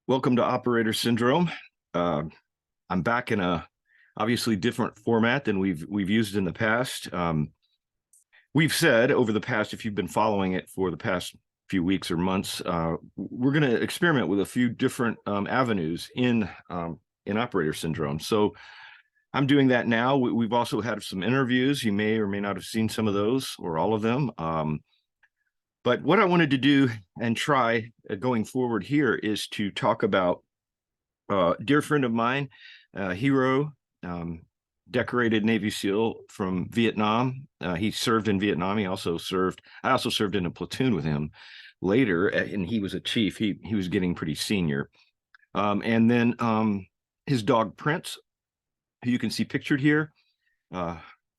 Welcome to Operator Syndrome. Uh, I'm back in a obviously different format than we've used in the past. We've said over the past, if you've been following it for the past few weeks or months, we're going to experiment with a few different avenues in Operator Syndrome. So I'm doing that now. We've also had some interviews. You may or may not have seen some of those or all of them. But what I wanted to do and try going forward here is to talk about a dear friend of mine, hero, decorated Navy SEAL from Vietnam. He served in Vietnam. I also served in a platoon with him later, and he was a chief. He was getting pretty senior. And then his dog Prince, who you can see pictured here,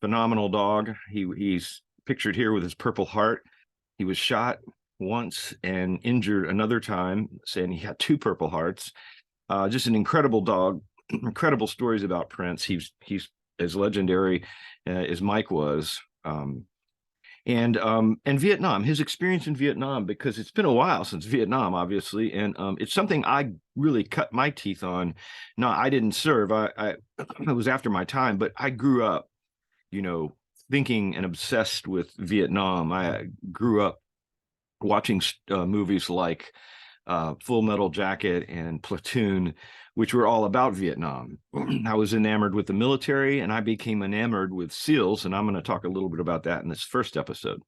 phenomenal dog. He's pictured here with his Purple Heart. He was shot once and injured another time, saying he had two Purple Hearts. Just an incredible dog. Incredible stories about Prince. He's as legendary as Mike was. And Vietnam, his experience in Vietnam, because it's been a while since Vietnam, obviously, and it's something I really cut my teeth on. No, I didn't serve. I it was after my time, but I grew up, thinking and obsessed with Vietnam. I grew up watching movies like Full Metal Jacket and Platoon, which were all about Vietnam. I was enamored with the military, and I became enamored with SEALs, and I'm going to talk a little bit about that in this first episode.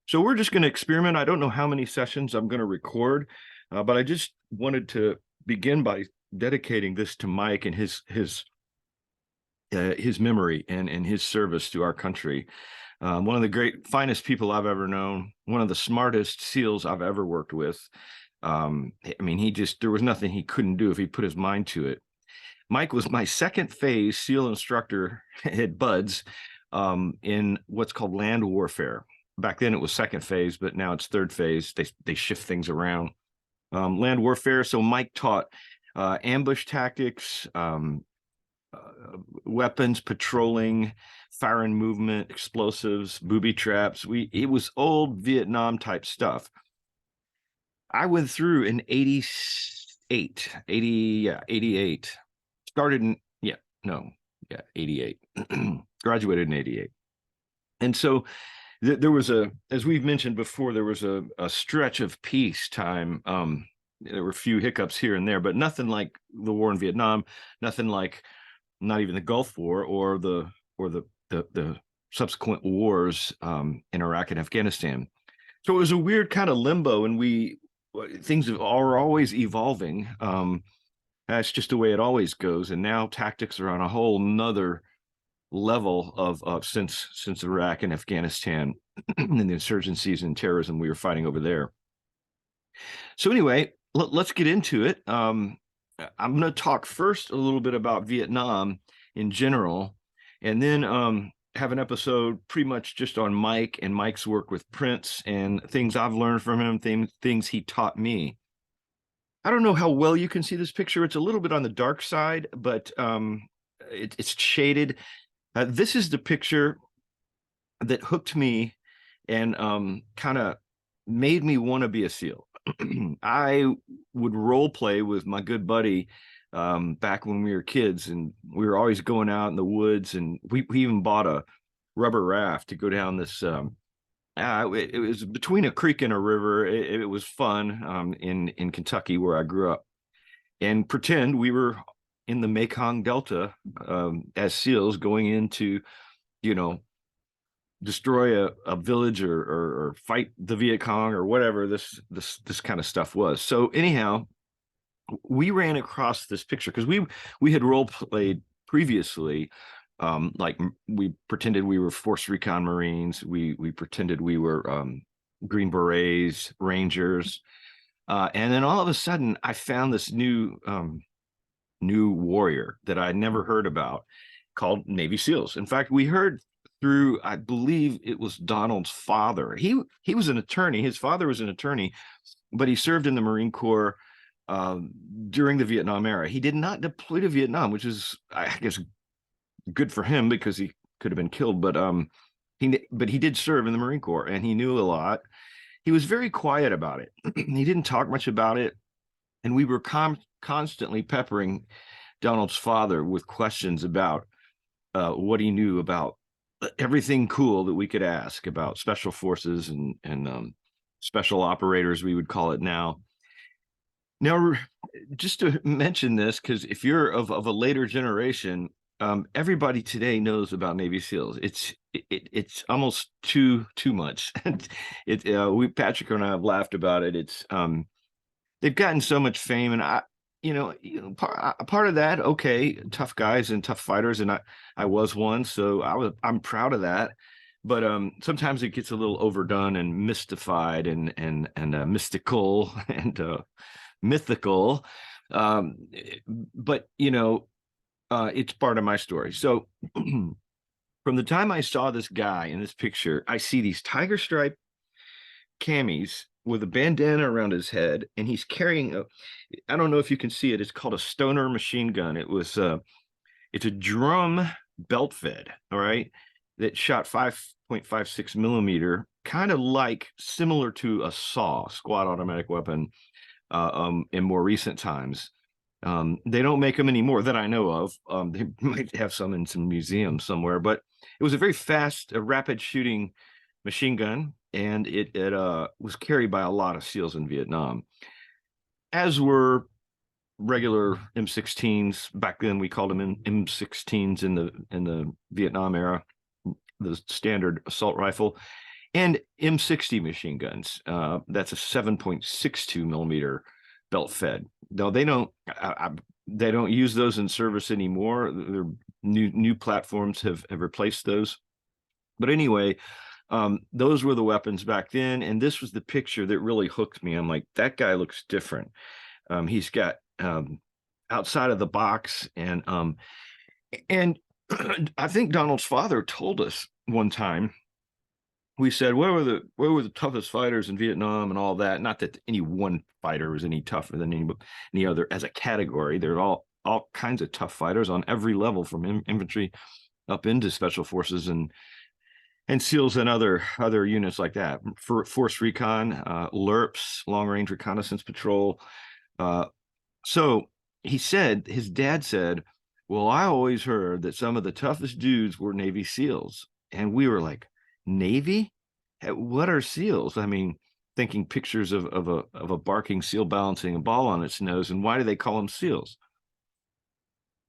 So we're just going to experiment. I don't know how many sessions I'm going to record, but I just wanted to begin by dedicating this to Mike and his memory and his service to our country. One of the finest people I've ever known, one of the smartest SEALs I've ever worked with. There was nothing he couldn't do if he put his mind to it. Mike was my second phase SEAL instructor at BUDS in what's called land warfare. Back then it was second phase, but now it's third phase. They shift things around. Land warfare. So Mike taught ambush tactics, weapons, patrolling, fire and movement, explosives, booby traps. It was old Vietnam type stuff. I went through in 88, started in, 88, graduated in 88. And so there was as we've mentioned before, there was a stretch of peacetime. There were a few hiccups here and there, but nothing like the war in Vietnam, nothing like not even the Gulf War or the subsequent wars in Iraq and Afghanistan. So it was a weird kind of limbo, and things are always evolving. That's just the way it always goes. And now tactics are on a whole nother level of since Iraq and Afghanistan and the insurgencies and terrorism we were fighting over there. So anyway, let's get into it. I'm going to talk first a little bit about Vietnam in general, and then have an episode pretty much just on Mike and Mike's work with Prince and things I've learned from him, things he taught me. I don't know how well you can see this picture. It's a little bit on the dark side, but it's shaded. This is the picture that hooked me and kind of made me want to be a SEAL. I would role play with my good buddy back when we were kids, and we were always going out in the woods, and we even bought a rubber raft to go down this. It was between a creek and a river. It was fun in Kentucky, where I grew up, and pretend we were in the Mekong Delta as SEALs going into, destroy a village or fight the Viet Cong or whatever this kind of stuff was. So anyhow, we ran across this picture because we had role played previously. Like we pretended we were Force Recon Marines. We pretended we were Green Berets, Rangers, and then all of a sudden I found this new warrior that I'd never heard about, called Navy SEALs. In fact, we heard through, I believe it was Donald's father. He was an attorney. His father was an attorney, but he served in the Marine Corps during the Vietnam era. He did not deploy to Vietnam, which is, I guess, good for him because he could have been killed. But he did serve in the Marine Corps, and he knew a lot. He was very quiet about it. He didn't talk much about it, and we were constantly peppering Donald's father with questions about what he knew about everything cool that we could ask about special forces and special operators, we would call it now. Now, just to mention this, because if you're of a later generation, everybody today knows about Navy SEALs. It's almost too much. We Patrick and I have laughed about it. It's they've gotten so much fame, and part of that, okay, tough guys and tough fighters, and I was one, so I'm proud of that. But sometimes it gets a little overdone and mystified and mystical and mythical. Um, but it's part of my story. So from the time I saw this guy in this picture, I see these tiger stripe camis with a bandana around his head, and he's carrying I don't know if you can see it. It's called a Stoner machine gun. It's a drum belt fed, all right, that shot 5.56 millimeter, kind of like similar to a SAW, squad automatic weapon, in more recent times. They don't make them anymore that I know of. They might have some in some museum somewhere, but it was a very fast, rapid shooting machine gun, and it was carried by a lot of SEALs in Vietnam, as were regular M16s. Back then, we called them M16s in the Vietnam era, the standard assault rifle, and M60 machine guns. That's a 7.62 millimeter belt fed. No, they don't use those in service anymore. Their new platforms have replaced those. But anyway, those were the weapons back then, and this was the picture that really hooked me. I'm like, that guy looks different. He's got outside of the box, and I think Donald's father told us one time. We said, where were the toughest fighters in Vietnam and all that? Not that any one fighter was any tougher than any other as a category. They're all kinds of tough fighters on every level, from infantry up into special forces and SEALs and other units like that. For force recon, LRPs, long range reconnaissance patrol. So his dad said, well, I always heard that some of the toughest dudes were Navy SEALs. And we were like, Navy? What are SEALs? I mean, thinking pictures of a barking seal balancing a ball on its nose. And why do they call them SEALs?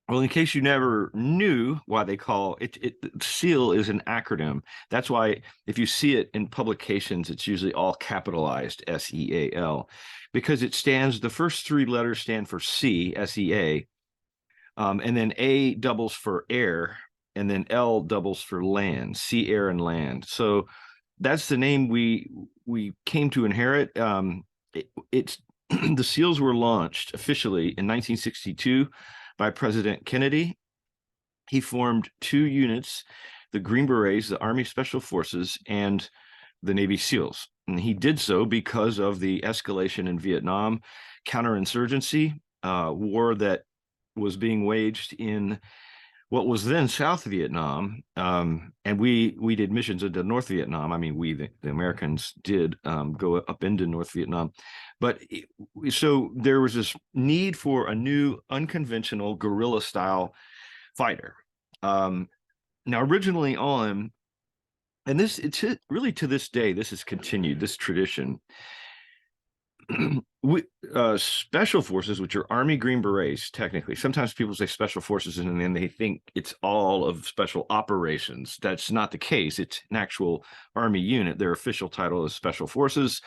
Well, in case you never knew why they call it, SEAL is an acronym. That's why if you see it in publications, it's usually all capitalized, SEAL, because the first three letters stand for C, SEA, and then A doubles for air, and then L doubles for land, sea, air, and land. So that's the name we came to inherit. It's the SEALs were launched officially in 1962 by President Kennedy. He formed two units, the Green Berets, the Army Special Forces, and the Navy SEALs. And he did so because of the escalation in Vietnam, counterinsurgency, war that was being waged in what was then South Vietnam, and we did missions into North Vietnam. I mean, the Americans did go up into North Vietnam, but so there was this need for a new unconventional guerrilla style fighter. Now, originally on, and it's really to this day, this has continued, this tradition. Special forces, which are Army Green Berets, technically. Sometimes people say special forces and then they think it's all of special operations. That's not the case. It's an actual Army unit. Their official title is Special Forces.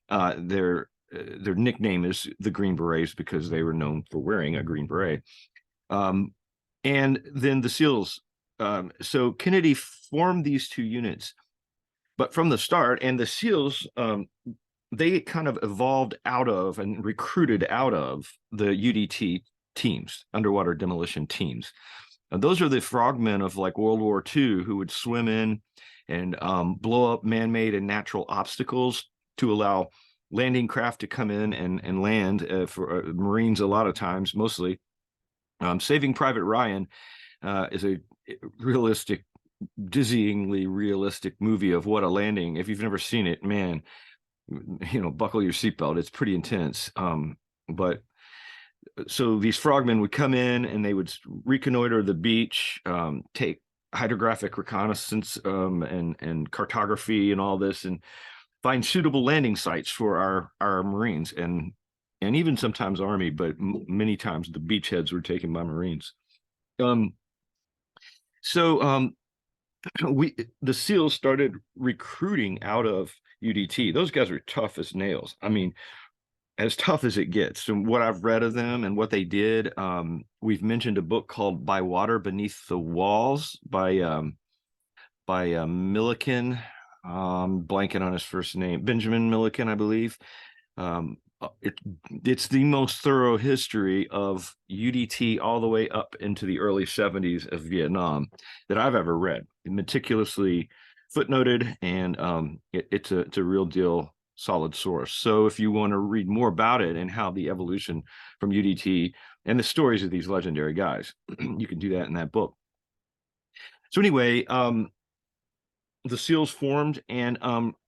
Their nickname is the Green Berets because they were known for wearing a green beret. And then the SEALs. So Kennedy formed these two units, but from the start, and the SEALs, they kind of evolved out of and recruited out of the UDT teams, underwater demolition teams. Those are the frogmen of like World War II who would swim in and blow up man-made and natural obstacles to allow landing craft to come in and land for Marines a lot of times, mostly. Saving Private Ryan is a realistic, dizzyingly realistic movie of what a landing. If you've never seen it, man, buckle your seatbelt. It's pretty intense. But so these frogmen would come in and they would reconnoiter the beach, take hydrographic reconnaissance, and cartography and all this, and find suitable landing sites for our Marines and even sometimes Army, but many times the beachheads were taken by Marines. Um, so the SEALs started recruiting out of UDT. Those guys are tough as nails. I mean, as tough as it gets. From what I've read of them and what they did, we've mentioned a book called "By Water Beneath the Walls" by Milliken. Blanking on his first name, Benjamin Milliken, I believe. It's the most thorough history of UDT all the way up into the early 70s of Vietnam that I've ever read. Meticulously footnoted, and it's a real deal solid source. So if you want to read more about it and how the evolution from UDT and the stories of these legendary guys, you can do that in that book. So anyway, the SEALs formed, and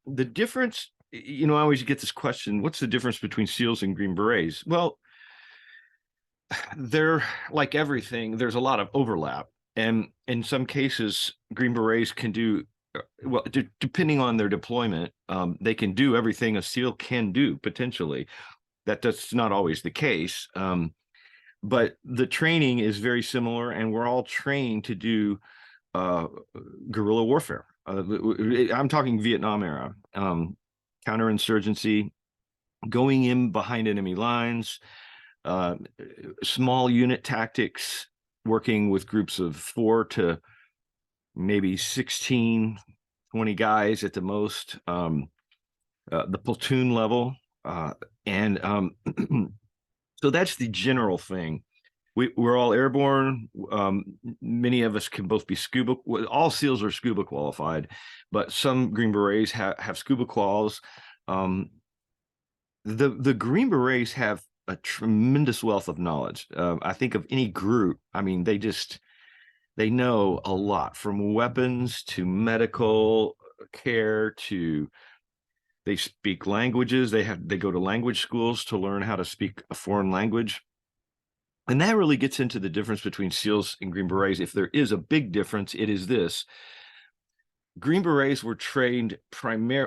the difference, I always get this question, what's the difference between SEALs and Green Berets? Well, they're like everything, there's a lot of overlap. And in some cases, Green Berets can do, well, depending on their deployment, they can do everything a SEAL can do, potentially. That's not always the case. But the training is very similar, and we're all trained to do guerrilla warfare. I'm talking Vietnam era, counterinsurgency, going in behind enemy lines, small unit tactics, working with groups of 4 to maybe 16, 20 guys at the most, the platoon level. And so that's the general thing. We're all airborne. Many of us can both be scuba. All SEALs are scuba qualified, but some Green Berets have scuba quals. The Green Berets have a tremendous wealth of knowledge. I think of any group, I mean, they know a lot, from weapons to medical care to, they speak languages. They go to language schools to learn how to speak a foreign language. And that really gets into the difference between SEALs and Green Berets. If there is a big difference, it is this. Green Berets were trained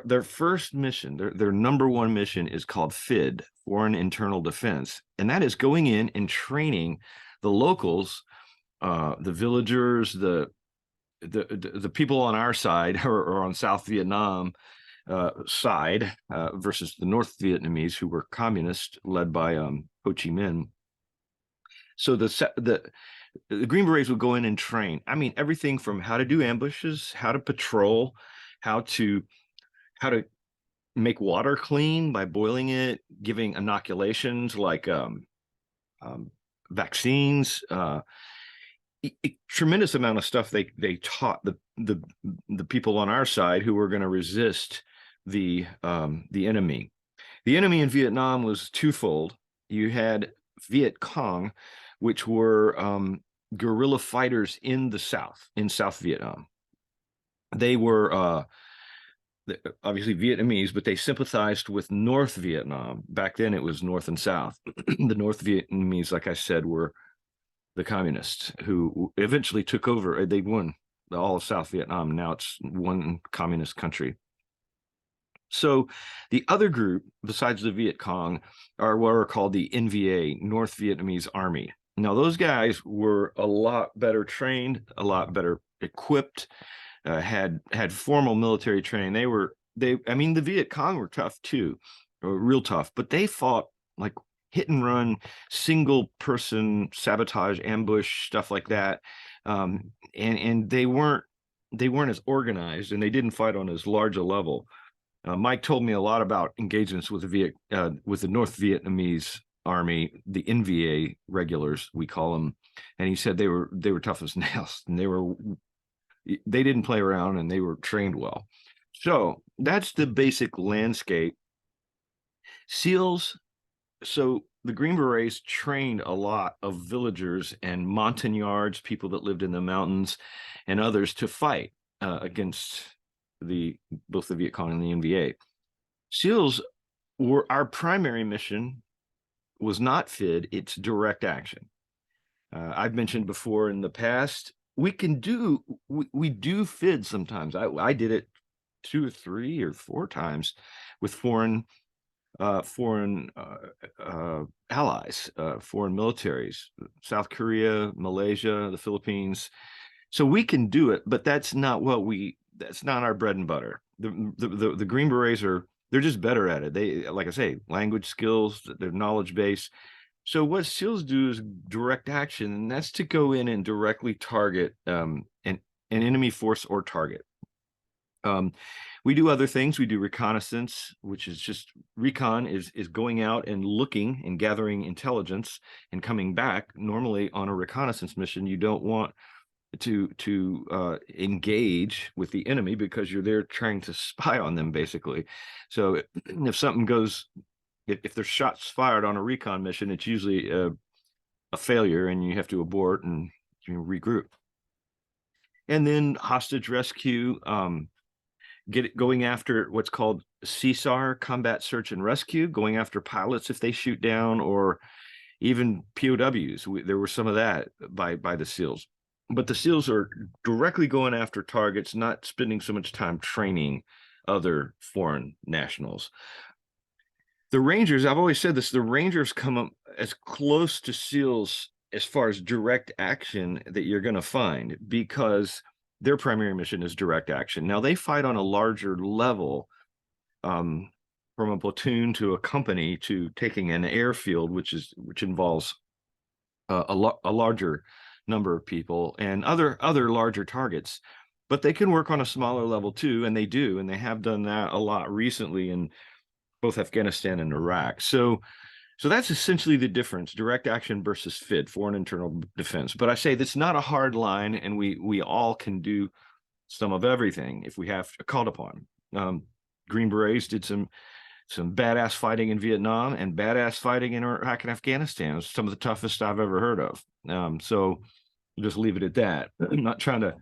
their first mission, their number one mission is called FID, Foreign Internal Defense. And that is going in and training the locals, the villagers, the people on our side or on South Vietnam side versus the North Vietnamese, who were communist, led by Ho Chi Minh. So the Green Berets would go in and train. I mean, everything from how to do ambushes, how to patrol, how to make water clean by boiling it, giving inoculations like vaccines. Tremendous amount of stuff they taught the people on our side who were going to resist the enemy. The enemy in Vietnam was twofold. You had Viet Cong, which were guerrilla fighters in South Vietnam. They were obviously Vietnamese, but they sympathized with North Vietnam. Back then it was North and South. The North Vietnamese, like I said, were the communists who eventually took over. They won all of South Vietnam. Now it's one communist country. So the other group, besides the Viet Cong, are what are called the NVA, North Vietnamese Army. Now, those guys were a lot better trained, a lot better equipped, had formal military training. I mean, the Viet Cong were tough too, real tough, but they fought like hit and run, single person sabotage, ambush, stuff like that. And they weren't as organized, and they didn't fight on as large a level. Mike told me a lot about engagements with the North Vietnamese Army, the NVA regulars, we call them, and he said they were tough as nails, and they didn't play around, and they were trained well. So that's the basic landscape. SEALs. So the Green Berets trained a lot of villagers and montagnards, people that lived in the mountains, and others to fight against both the Viet Cong and the NVA. SEALs our primary mission was not FID, it's direct action. I've mentioned before in the past, we do FID sometimes. I did it 2 or 3 or 4 times with foreign allies, foreign militaries, South Korea, Malaysia, the Philippines. So we can do it, but that's not our bread and butter. The Green Berets they're just better at it. They, like I say, language skills, their knowledge base. So what SEALs do is direct action, and that's to go in and directly target an enemy force or target. We do other things. We do reconnaissance, which is just recon is going out and looking and gathering intelligence and coming back. Normally on a reconnaissance mission, you don't want to engage with the enemy because you're there trying to spy on them, basically. So if something goes, if there's shots fired on a recon mission, it's usually a failure and you have to abort and regroup. And then hostage rescue, going after what's called CSAR, combat search and rescue, going after pilots if they shoot down, or even POWs. There were some of that by the SEALs. But the SEALs are directly going after targets, not spending so much time training other foreign nationals. The Rangers, I've always said this, the Rangers come up as close to SEALs as far as direct action that you're going to find, because their primary mission is direct action. Now, they fight on a larger level, from a platoon to a company to taking an airfield, which involves a larger number of people and other larger targets. But they can work on a smaller level too, and they do, and they have done that a lot recently in both Afghanistan and Iraq. So that's essentially the difference: direct action versus FID, foreign internal defense. But I say that's not a hard line, and we all can do some of everything if we have called upon. Green Berets did some badass fighting in Vietnam and badass fighting in Iraq and Afghanistan. It's some of the toughest I've ever heard of. So we'll just leave it at that. I'm not trying to.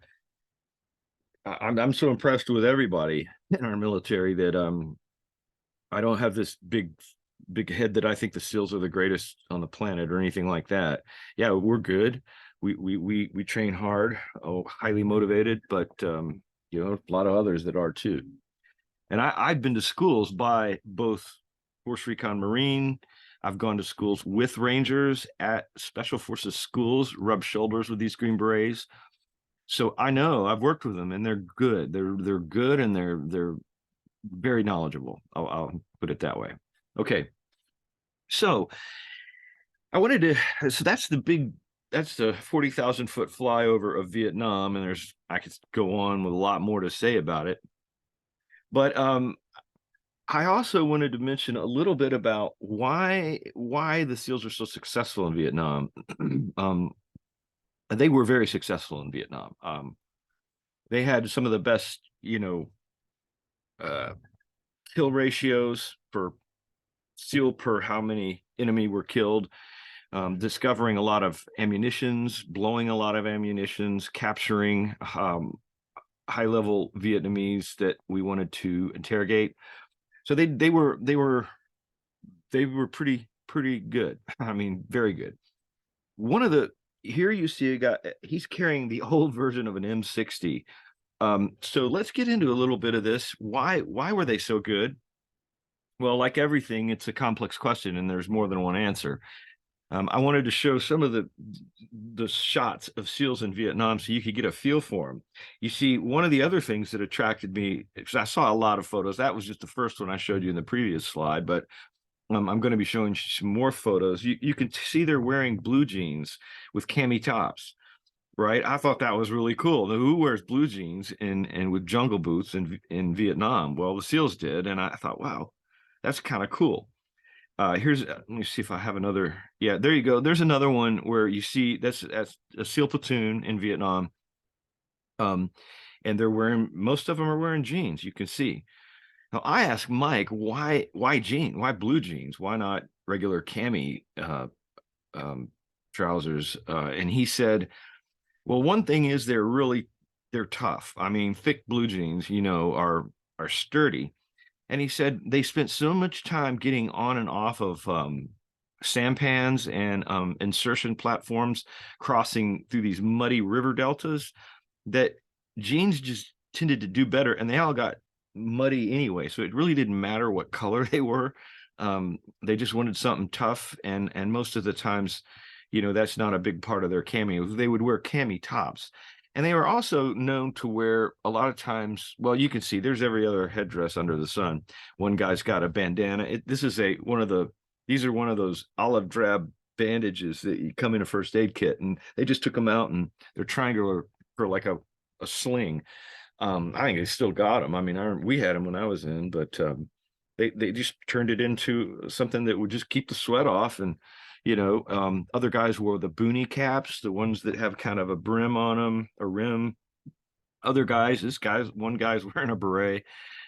I'm so impressed with everybody in our military that I don't have this big head that I think the SEALs are the greatest on the planet or anything like that. Yeah, we're good. We train hard, highly motivated, but a lot of others that are too. And I've been to schools by both Force Recon Marine. I've gone to schools with Rangers at Special Forces schools, rubbed shoulders with these Green Berets. So I know, I've worked with them, and they're good. They're good, and they're very knowledgeable. I'll put it that way. Okay. So that's the 40,000 foot flyover of Vietnam. And I could go on with a lot more to say about it. But I also wanted to mention a little bit about why the SEALs are so successful in Vietnam. They were very successful in Vietnam. They had some of the best, kill ratios for SEAL per how many enemy were killed, discovering a lot of ammunitions, blowing a lot of ammunitions, capturing high-level Vietnamese that we wanted to interrogate. So they were pretty good. I mean, very good. Here you see a guy, he's carrying the old version of an M60. So let's get into a little bit of this. Why were they so good? Well, like everything, it's a complex question, and there's more than one answer. I wanted to show some of the shots of SEALs in Vietnam so you could get a feel for them. You see, one of the other things that attracted me, because I saw a lot of photos, that was just the first one I showed you in the previous slide, but I'm going to be showing you some more photos. You can see they're wearing blue jeans with cami tops, right? I thought that was really cool. Now, who wears blue jeans and with jungle boots in Vietnam? Well, the SEALs did, and I thought, wow, that's kind of cool. Let me see if I have another. Yeah, there you go. There's another one where you see that's a SEAL platoon in Vietnam. And most of them are wearing jeans. You can see. Now I asked Mike, why blue jeans? Why not regular cami trousers? And he said, well, one thing is they're tough. I mean, thick blue jeans, are sturdy. And he said they spent so much time getting on and off of sampans and insertion platforms crossing through these muddy river deltas that jeans just tended to do better, and they all got muddy anyway. So it really didn't matter what color they were. They just wanted something tough, and most of the times, that's not a big part of their cami. They would wear cami tops. And they were also known to wear a lot of times, well, you can see there's every other headdress under the sun. One guy's got a bandana. These are one of those olive drab bandages that you come in a first aid kit, and they just took them out and they're triangular for like a sling. I think they still got them. I mean, we had them when I was in, but they just turned it into something that would just keep the sweat off. And other guys wore the boonie caps, the ones that have kind of a brim on them, a rim. Other guys, one guy's wearing a beret.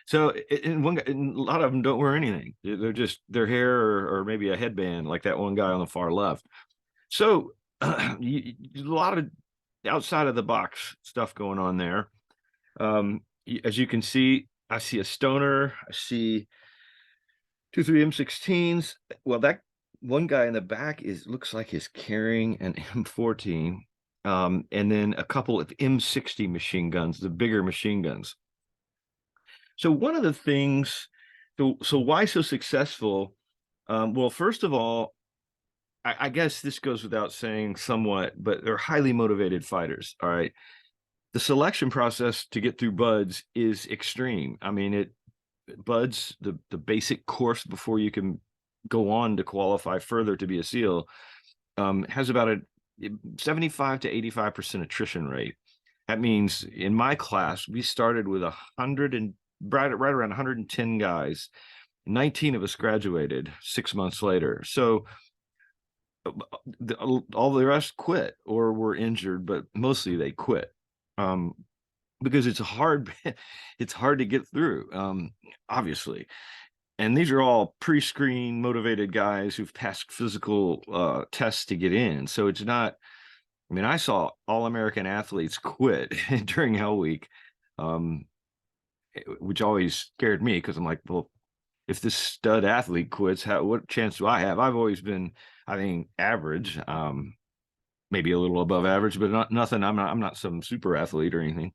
So, and a lot of them don't wear anything. They're just their hair or maybe a headband, like that one guy on the far left. So, a lot of outside of the box stuff going on there. As you can see, I see a stoner. I see 2-3 M16s. Well, that one guy in the back looks like he's carrying an M14, and then a couple of M60 machine guns, the bigger machine guns. So one of the things, so why so successful? Well, first of all, I guess this goes without saying somewhat, but they're highly motivated fighters. All right. The selection process to get through BUDS is extreme. I mean, BUDS, the basic course before you can go on to qualify further to be a SEAL, has about a 75 to 85% attrition rate. That means in my class, we started with 100 and right around 110 guys. 19 of us graduated 6 months later. So all the rest quit or were injured, but mostly they quit. Because it's hard to get through, obviously. And these are all pre-screen motivated guys who've passed physical tests to get in. So it's not, I mean, I saw all-American athletes quit during Hell Week, which always scared me because I'm like, well, if this stud athlete quits, what chance do I have? I've always been, I think, average, maybe a little above average, but nothing. I'm not some super athlete or anything.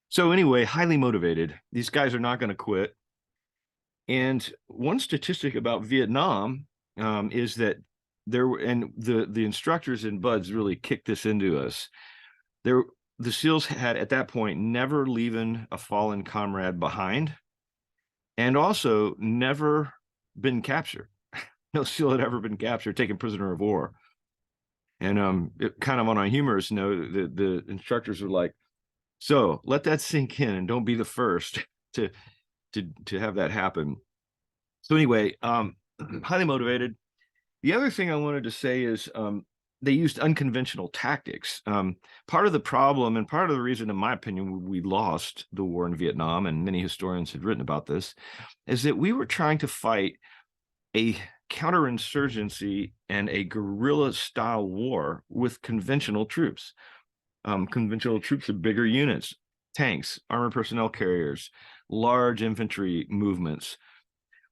So anyway, highly motivated. These guys are not going to quit. And one statistic about Vietnam is that the instructors in BUDS really kicked this into us. The SEALs had at that point never leaving a fallen comrade behind, and also never been captured. No SEAL had ever been captured, taken prisoner of war. And kind of on a humorous note, the instructors were like, so let that sink in and don't be the first to have that happen. So anyway, highly motivated. The other thing I wanted to say is they used unconventional tactics. Part of the problem and part of the reason, in my opinion, we lost the war in Vietnam, and many historians have written about this, is that we were trying to fight a counterinsurgency and a guerrilla style war with conventional troops. Conventional troops are bigger units, tanks, armored personnel carriers, large infantry movements.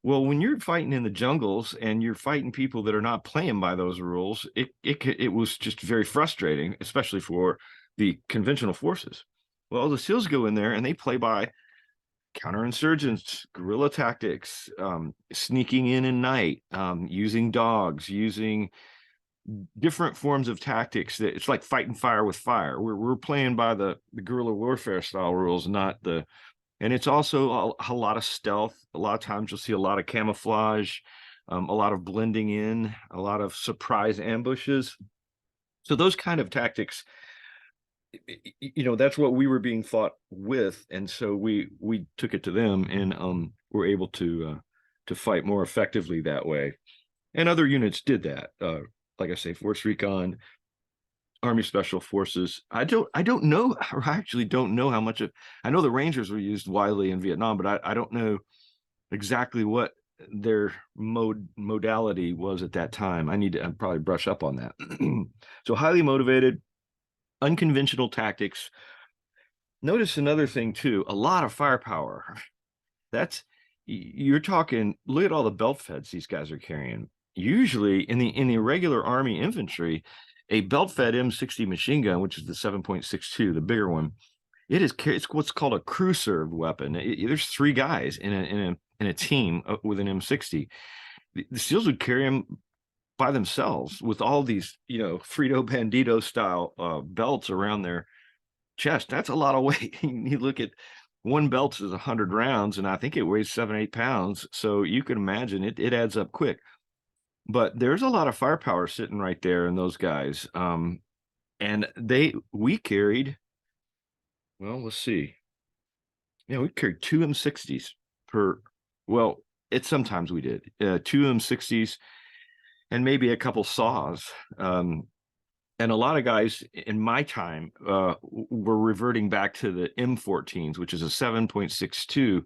Well, when you're fighting in the jungles and you're fighting people that are not playing by those rules, it was just very frustrating, especially for the conventional forces. Well, the SEALs go in there and they play by counterinsurgents, guerrilla tactics, sneaking in at night, using dogs, using different forms of tactics. That it's like fighting fire with fire. We're playing by the guerrilla warfare style rules, not the. And it's also a lot of stealth. A lot of times you'll see a lot of camouflage, a lot of blending in, a lot of surprise ambushes. So those kind of tactics, that's what we were being fought with, and so we took it to them, and were able to fight more effectively that way. And other units did that. Like I say, Force Recon, Army Special Forces. I don't know, or I actually don't know how much of. I know the Rangers were used widely in Vietnam, but I don't know exactly what their modality was at that time. I need to probably brush up on that. So highly motivated, unconventional tactics. Notice another thing too, a lot of firepower. You're talking, look at all the belt feds these guys are carrying. usually in the regular Army infantry, a belt-fed M60 machine gun, which is the 7.62, the bigger one, it's what's called a crew served weapon. There's three guys in a team with an M60. The SEALs would carry them by themselves with all these, Frito Bandito style belts around their chest. That's a lot of weight. You look at one belt is 100 rounds, and I think it weighs 7-8 pounds. So you can imagine it adds up quick. But there's a lot of firepower sitting right there in those guys. And we carried, well, let's see. Yeah, we carried two M60s per, well, sometimes we did two M60s and maybe a couple saws. And a lot of guys in my time were reverting back to the M14s, which is a 7.62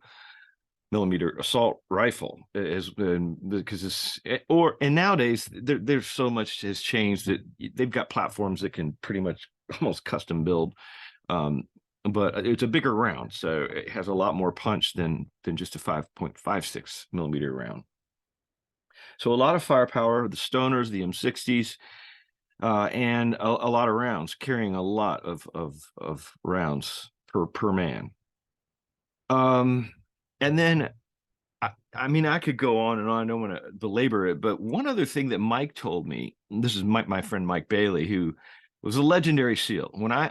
millimeter assault rifle, because and nowadays there's so much has changed that they've got platforms that can pretty much almost custom build. But it's a bigger round, so it has a lot more punch than just a 5.56 millimeter round. So a lot of firepower, the Stoners, the M60s, and a lot of rounds, carrying a lot of rounds per man. And then, I mean, I could go on and on. I don't want to belabor it, but one other thing that Mike told me, this is my friend Mike Bailey, who was a legendary SEAL. When I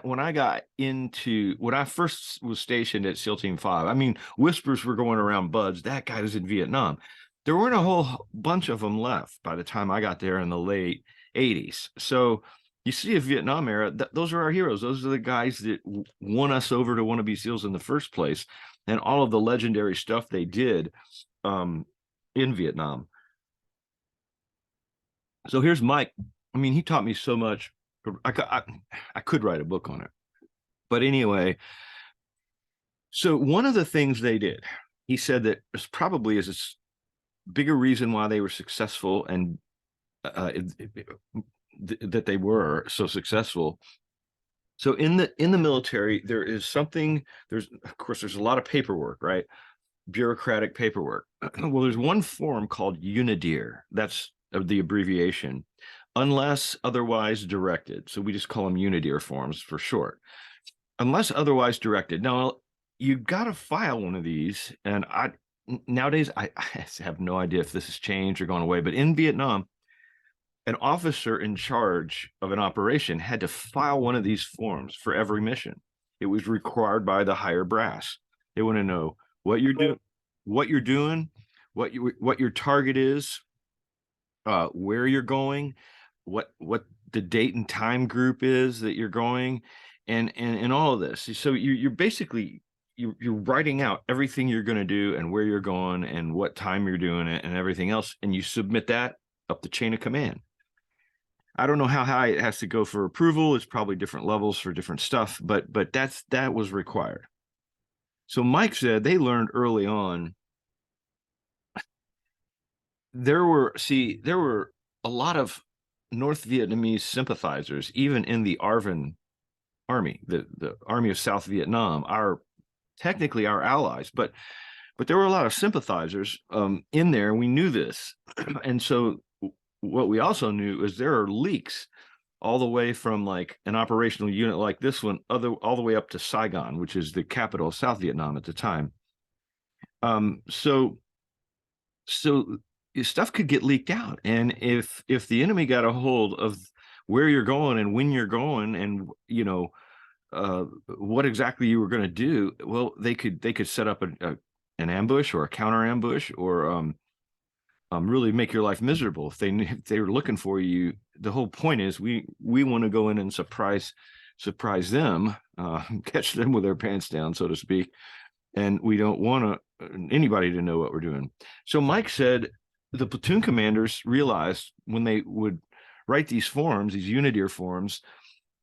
first was stationed at SEAL Team 5, I mean, whispers were going around buds, that guy was in Vietnam. There weren't a whole bunch of them left by the time I got there in the late 80s. So you see a Vietnam era, those are our heroes. Those are the guys that won us over to want to be SEALs in the first place, and all of the legendary stuff they did in Vietnam. So here's Mike. I mean, he taught me so much. I could write a book on it. But anyway, so one of the things they did, he said that is probably is a bigger reason why they were successful and that they were so successful. So in the military, there's of course there's a lot of paperwork, right? Bureaucratic paperwork. Well, there's one form called Unidear. That's the abbreviation, unless otherwise directed. So we just call them Unidear forms for short. Unless otherwise directed. Now, you've got to file one of these, and nowadays I have no idea if this has changed or gone away, but in Vietnam, an officer in charge of an operation had to file one of these forms for every mission. It was required by the higher brass. They want to know what you're doing, what your target is, where you're going, what the date and time group is that you're going, and all of this. So you're basically you're writing out everything you're going to do and where you're going and what time you're doing it and everything else, and you submit that up the chain of command. I don't know how high it has to go for approval. It's probably different levels for different stuff, but that was required. So Mike said they learned early on. There were a lot of North Vietnamese sympathizers, even in the ARVN army, the Army of South Vietnam, technically our allies, but there were a lot of sympathizers in there, and we knew this. And so what we also knew is there are leaks all the way from like an operational unit like this one, all the way up to Saigon, which is the capital of South Vietnam at the time. So stuff could get leaked out, and if the enemy got a hold of where you're going and when you're going, and what exactly you were going to do, well, they could set up an ambush or a counter ambush, or really make your life miserable if they were looking for you. The whole point is we want to go in and surprise them, catch them with their pants down, so to speak, and we don't want anybody to know what we're doing. So Mike said the platoon commanders realized when they would write these forms, these Unidear forms,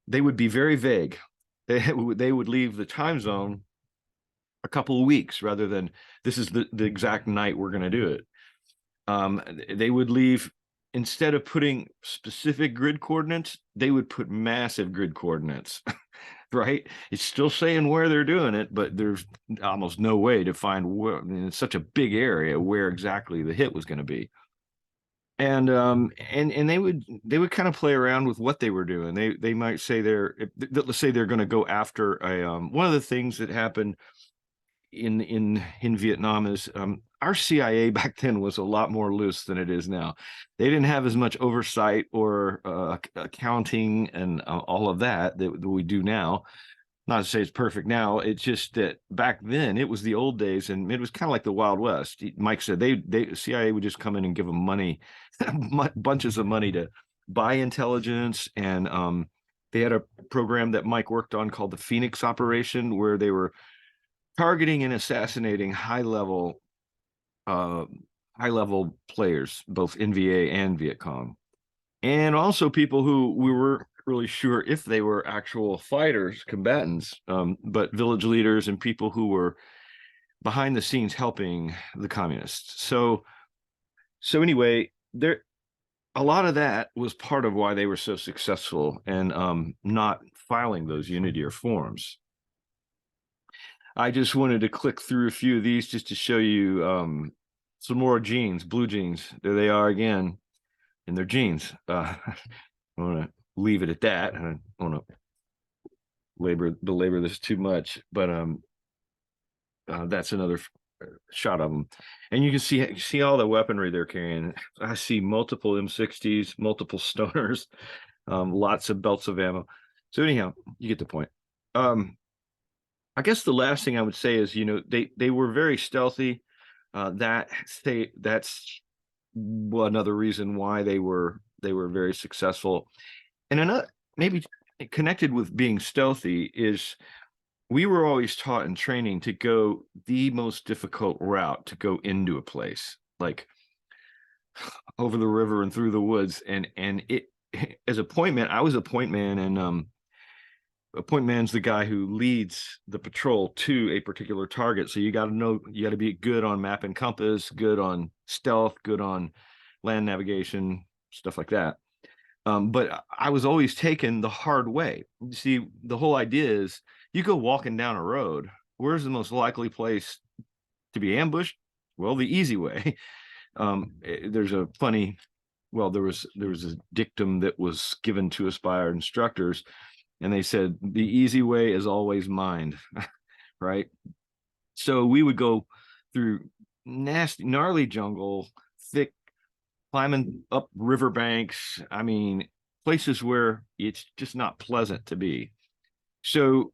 they would be very vague. They would leave the time zone a couple of weeks rather than this is the exact night we're going to do it. They would leave, instead of putting specific grid coordinates, they would put massive grid coordinates, right? It's still saying where they're doing it, but there's almost no way to find where, in such a big area, where exactly the hit was going to be. And they would kind of play around with what they were doing. They might say let's say they're going to go after a one of the things that happened in Vietnam is our CIA back then was a lot more loose than it is now. They didn't have as much oversight or accounting and all of that we do now. Not to say it's perfect now. It's just that back then it was the old days, and it was kind of like the Wild West. Mike said they CIA would just come in and give them money, bunches of money to buy intelligence, and they had a program that Mike worked on called the Phoenix Operation, where they were targeting and assassinating uh, high level players, both NVA and Viet Cong, and also people who we were really sure if they were actual fighters, combatants, but village leaders and people who were behind the scenes helping the communists. So anyway, there a lot of that was part of why they were so successful and not filing those Unidear forms. I just wanted to click through a few of these just to show you some more genes, blue genes. There they are again, in their genes. I want to leave it at that. I don't want to belabor this too much, but that's another shot of them, and you can see all the weaponry they're carrying. I see multiple M60s, multiple stoners, lots of belts of ammo. So anyhow, you get the point. I guess the last thing I would say is, they were very stealthy. That's another reason why they were very successful. And another, maybe connected with being stealthy, is we were always taught in training to go the most difficult route to go into a place, like over the river and through the woods. And it, as a point man, I was a point man, and a point man's the guy who leads the patrol to a particular target. So you got to be good on map and compass, good on stealth, good on land navigation, stuff like that. But I was always taken the hard way. See, the whole idea is you go walking down a road. Where's the most likely place to be ambushed? Well, the easy way. There's a funny, well, there was a dictum that was given to us by our instructors, and they said the easy way is always mined, right? So we would go through nasty, gnarly jungle, thick, climbing up riverbanks. I mean, places where it's just not pleasant to be. So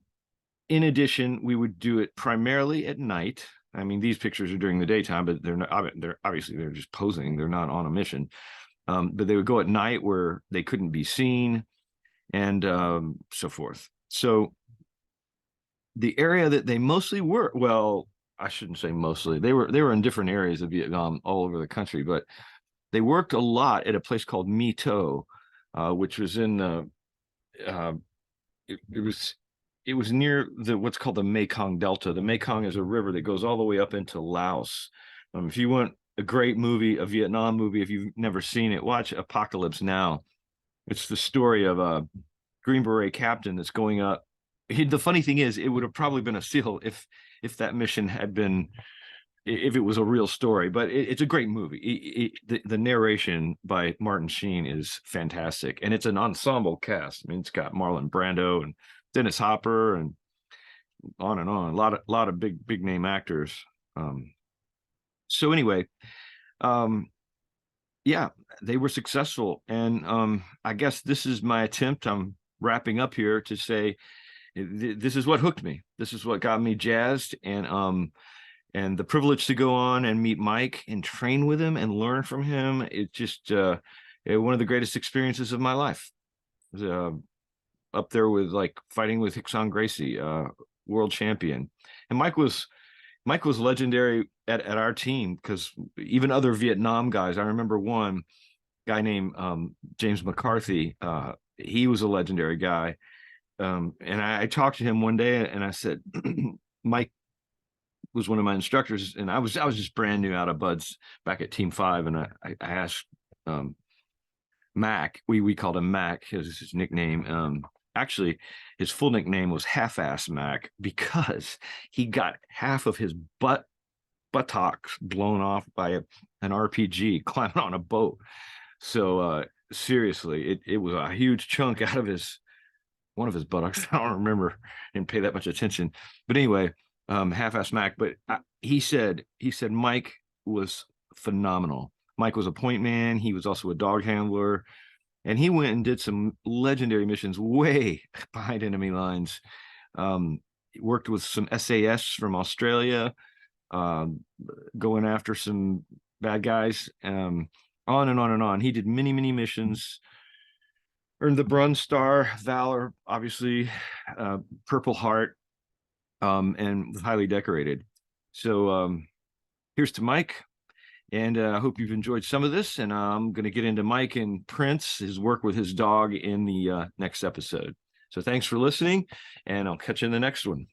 in addition, we would do it primarily at night. I mean, these pictures are during the daytime, but they're obviously they're just posing. They're not on a mission. But they would go at night where they couldn't be seen, and so forth. So the area that they mostly were, well, I shouldn't say mostly. They were in different areas of Vietnam all over the country, but they worked a lot at a place called My To, which was in it was near what's called the Mekong Delta. The Mekong is a river that goes all the way up into Laos. If you want a great movie, a Vietnam movie, if you've never seen it, watch Apocalypse Now. It's the story of a Green Beret captain that's going up. The funny thing is, it would have probably been a SEAL if that mission had been, if it was a real story. But it's a great movie. The narration by Martin Sheen is fantastic, and it's an ensemble cast. I mean, it's got Marlon Brando and Dennis Hopper and on and on. A lot of big name actors. So anyway, yeah, they were successful, and I guess this is my attempt. I'm wrapping up here to say this is what hooked me. This is what got me jazzed, and the privilege to go on and meet Mike and train with him and learn from him. It's just one of the greatest experiences of my life. Up there with like fighting with Hickson Gracie, world champion, and Mike was legendary at our team, because even other Vietnam guys. I remember one guy named James McCarthy. He was a legendary guy. And I talked to him one day, and I said, Mike was one of my instructors, and I was just brand new out of buds back at Team 5, and I asked Mac. We called him Mac, his nickname. Actually, his full nickname was Half-Ass Mac, because he got half of his buttocks blown off by an RPG climbing on a boat. So seriously, it was a huge chunk out of his one of his buttocks. I don't remember, didn't pay that much attention. But anyway, half-ass Mac. But he said Mike was phenomenal. Mike was a point man. He was also a dog handler, and he went and did some legendary missions way behind enemy lines. Worked with some SAS from Australia, um, going after some bad guys. On and on and on. He did many, many missions, earned the Bronze Star, Valor, obviously, Purple Heart, and was highly decorated. So here's to Mike. And I hope you've enjoyed some of this. And I'm going to get into Mike and Prince, his work with his dog, in the next episode. So thanks for listening, and I'll catch you in the next one.